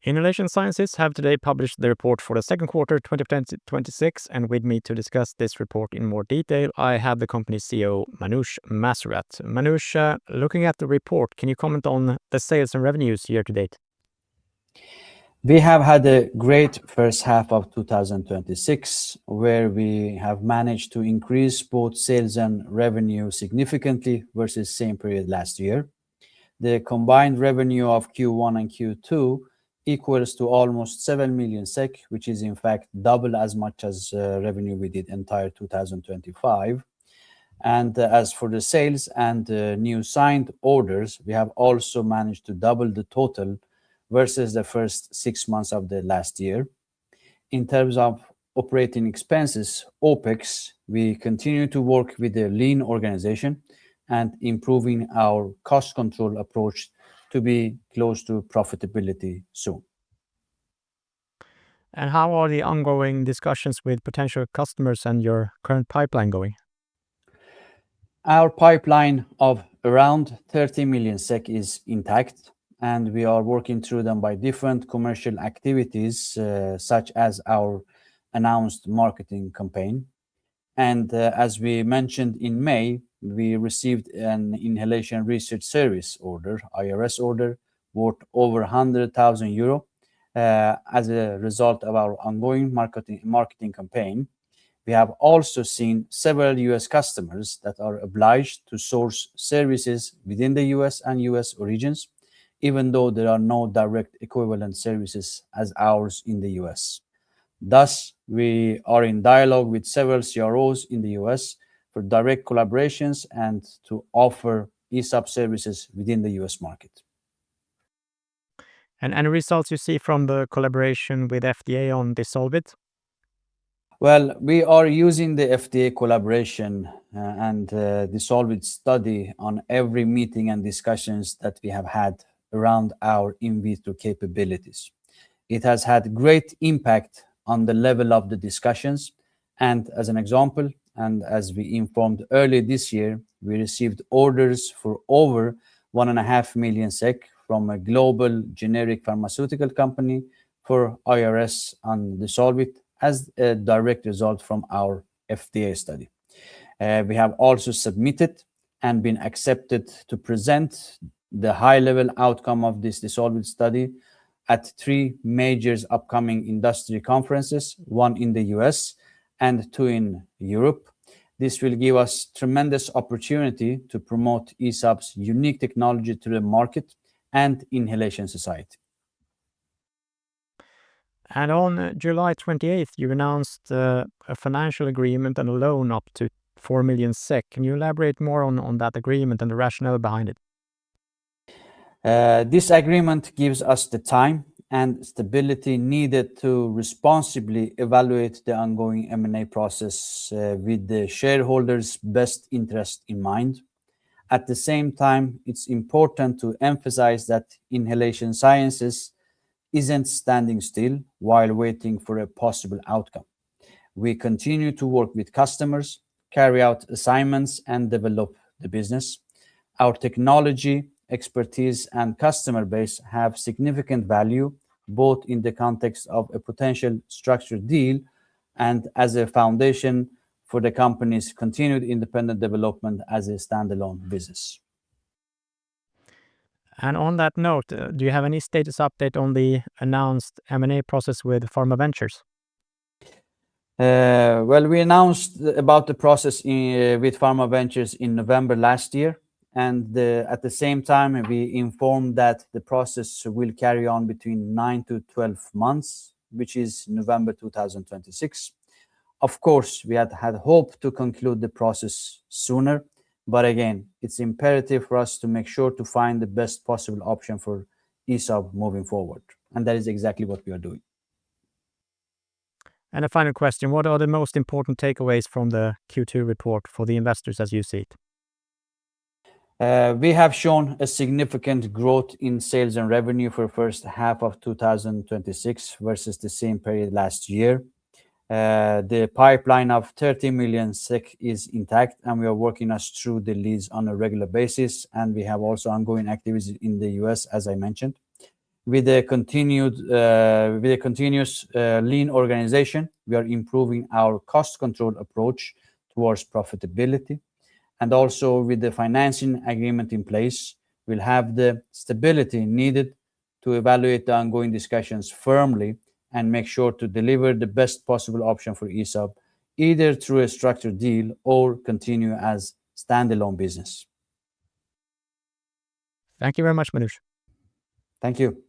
Inhalation Sciences have today published the report for the second quarter 2026, and with me to discuss this report in more detail, I have the company's CEO, Manoush Massarat. Manoush, looking at the report, can you comment on the sales and revenues year to date? We have had a great first half of 2026, where we have managed to increase both sales and revenue significantly versus same period last year. The combined revenue of Q1 and Q2 equals to almost 7 million SEK, which is in fact double as much as revenue we did entire 2025. And as for the sales and new signed orders, we have also managed to double the total versus the first 6 months of the last year. In terms of operating expenses, OpEx, we continue to work with a lean organization and improving our cost control approach to be close to profitability soon. And how are the ongoing discussions with potential customers and your current pipeline going? Our pipeline of around 30 million SEK is intact, and we are working through them by different commercial activities, such as our announced marketing campaign. And as we mentioned in May, we received an Inhalation Research Service order, IRS order, worth over 100,000 euro as a result of our ongoing marketing campaign. We have also seen several US customers that are obliged to source services within the US and US origins, even though there are no direct equivalent services as ours in the US. Thus, we are in dialogue with several CROs in the US for direct collaborations and to offer ESOP services within the US market. And any results you see from the collaboration with FDA on Dissolvit? Well, we are using the FDA collaboration and Dissolvit study on every meeting and discussions that we have had around our in vitro capabilities. It has had great impact on the level of the discussions, and as an example, and as we informed earlier this year, we received orders for over 1.5 million SEK from a global generic pharmaceutical company for IRS on Dissolvit as a direct result from our FDA study. We have also submitted and been accepted to present the high-level outcome of this Dissolvit study at 3 major upcoming industry conferences, 1 in the US and 2 in Europe. This will give us tremendous opportunity to promote ESOP's unique technology to the market and inhalation society. And on July 28th, you announced a financial agreement and a loan up to 4 million SEK. Can you elaborate more on that agreement and the rationale behind it? This agreement gives us the time and stability needed to responsibly evaluate the ongoing M&A process with the shareholders' best interest in mind. At the same time, it's important to emphasize that Inhalation Sciences isn't standing still while waiting for a possible outcome. We continue to work with customers, carry out assignments, and develop the business. Our technology, expertise, and customer base have significant value, both in the context of a potential structured deal and as a foundation for the company's continued independent development as a standalone business. And on that note, do you have any status update on the announced M&A process with Pharma Ventures? Well, we announced about the process with Pharma Ventures in November last year, and at the same time, we informed that the process will carry on between 9 to 12 months, which is November 2026. Of course, we had hoped to conclude the process sooner, but again, it's imperative for us to make sure to find the best possible option for ESOP moving forward, and that is exactly what we are doing. And a final question, what are the most important takeaways from the Q2 report for the investors as you see it? We have shown a significant growth in sales and revenue for the first half of 2026 versus the same period last year. The pipeline of 30 million SEK is intact, and we are working us through the leads on a regular basis, and we have also ongoing activities in the US, as I mentioned. with a continuous lean organization, we are improving our cost control approach towards profitability. And also with the financing agreement in place, we'll have the stability needed to evaluate the ongoing discussions firmly and make sure to deliver the best possible option for ESOP, either through a structured deal or continue as standalone business. Thank you very much, Manoush. Thank you.